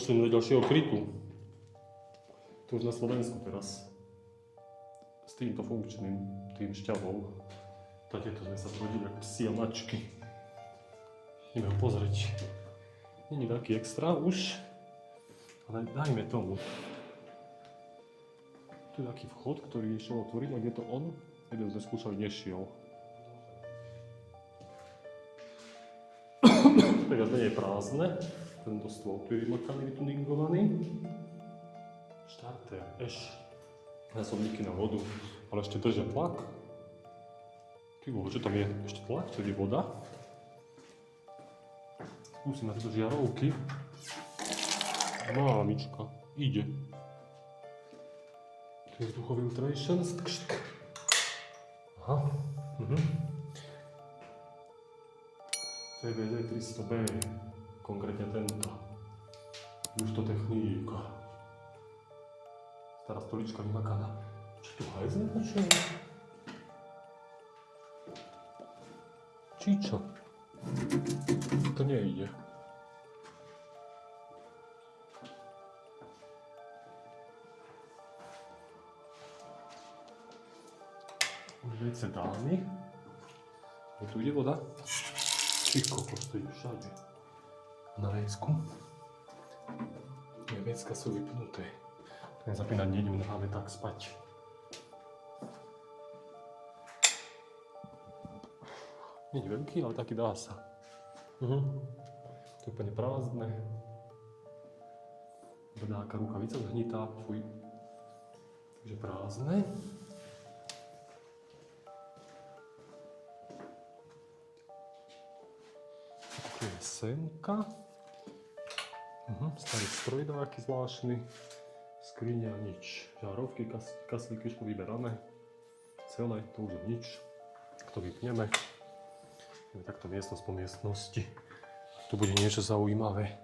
posunúť do ďalšieho krytu. Tu už na Slovensku teraz. S týmto funkčným, tým šťavou. Takéto sme sa zrodili ako psi a mačky. Ideme ho pozrieť. Není veľký extra už, ale dajme tomu. Tu je taký vchod, ktorý išiel otvoriť, a kde to on? Jeden sme skúšali, nešiel. Tak viac menej prázdne. Tento stôl tu je vymakaný, vytuningovaný. Štarter, zásobníky na vodu, ale ešte držia tlak. Ty vole, čo tam je? Ešte tlak, to je voda. Skúsim na tieto žiarovky. Mámička, ide. Tu je vzduchofiltration. Aha. CBD 300B, konkrétne tento. Už to technika. Stará stolička vymakaná. Čo tu hajzne počujem? Či čo? To nejde. Už vece dámy. Tu ide voda. Ty kokos, to je všade. Na vecku. Nie, vecka sú vypnuté. Ten zapínať nejdem, necháme tak spať. Nie je veľký, ale taký dá sa. To je úplne prázdne. Nejaká rukavica zhnitá, fuj. Takže prázdne. Tu je semka. Starý stroj nejaký zvláštny. Skriňa nič. Žárovky, kaslíky už povyberané. Celé, to už je nič. Tak to vypneme. Je takto miestnosť po miestnosti. Tu bude niečo zaujímavé.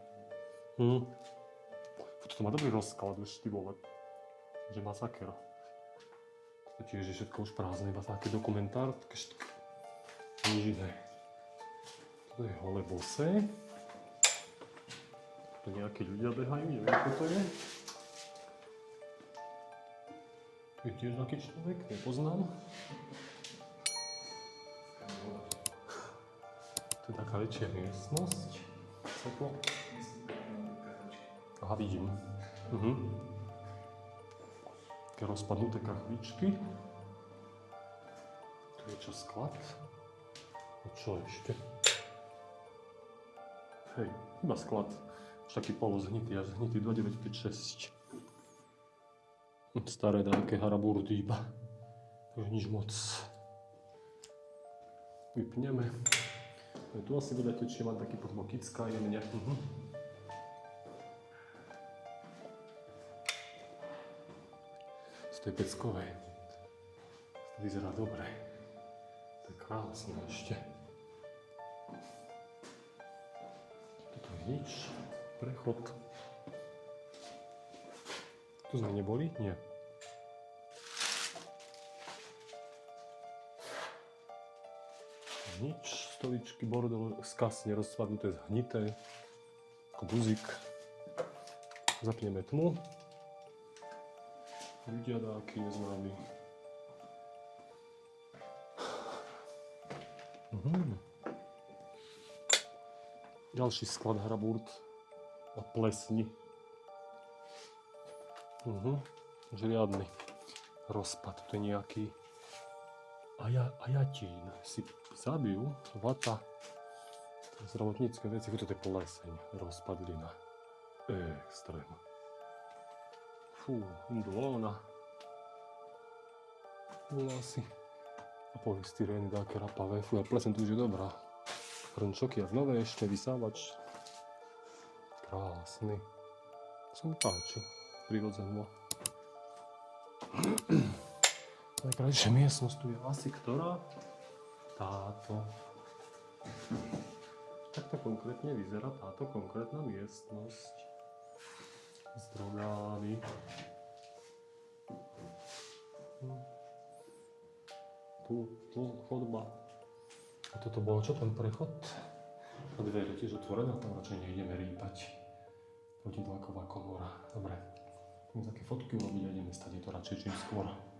Toto má dobrý rozklad už, ty vole. Že masaker. To tiež je všetko už prázdne, iba také dokumentár. Nič iné. To je holé bose. Tu nejakí ľudia behajú, neviem, ako to je. Tu je tiež nejaký človek, nepoznám. Tu je taká väčšia miestnosť. Svetlo. Aha, vidím. Také rozpadnuté kachličky. Tu je čo, sklad? A čo ešte? Hej, iba sklad. Už taký polozhnitý, až zhnitý 2956. Staré také haraburdy iba. Takže nič moc. Vypneme. Tu asi budete, či mám taký podmokická jemne. Z tej peckovej. To vyzerá dobre. To je krásne ešte. Toto je nič. Prechod. Tu sme neboli? Nie. Nič. Stoličky, bordel, skasne rozspadnuté, zhnité. Ako buzík. Zapneme tmu. Ľudia dáky neznámi. Ďalší sklad haraburt od plesni. Žiadny rozpad. To je nejaký ajatín. Si zabijú, vata. Zdravotnícke veci, ako to je pleseň. Rozpadlina. Extrém. Fú, indolóna. Vlasy. A polystyrény, také rapavé. Fú, a pleseň tu už je dobrá. Hrnčoky jak nové ešte, vysávač. Krásny. Sa mi páči. Prirodzeno. Najkrajšia miestnosť tu je asi ktorá? Táto. Takto konkrétne vyzerá táto konkrétna miestnosť. S drogami. Tu chodba. A toto bolo čo, ten prechod? A dvere tiež otvorené, tam radšej nejdeme rýpať. protitlaková komora. Dobre, ideme také fotky urobiť a ideme stať to radšej čím skôr.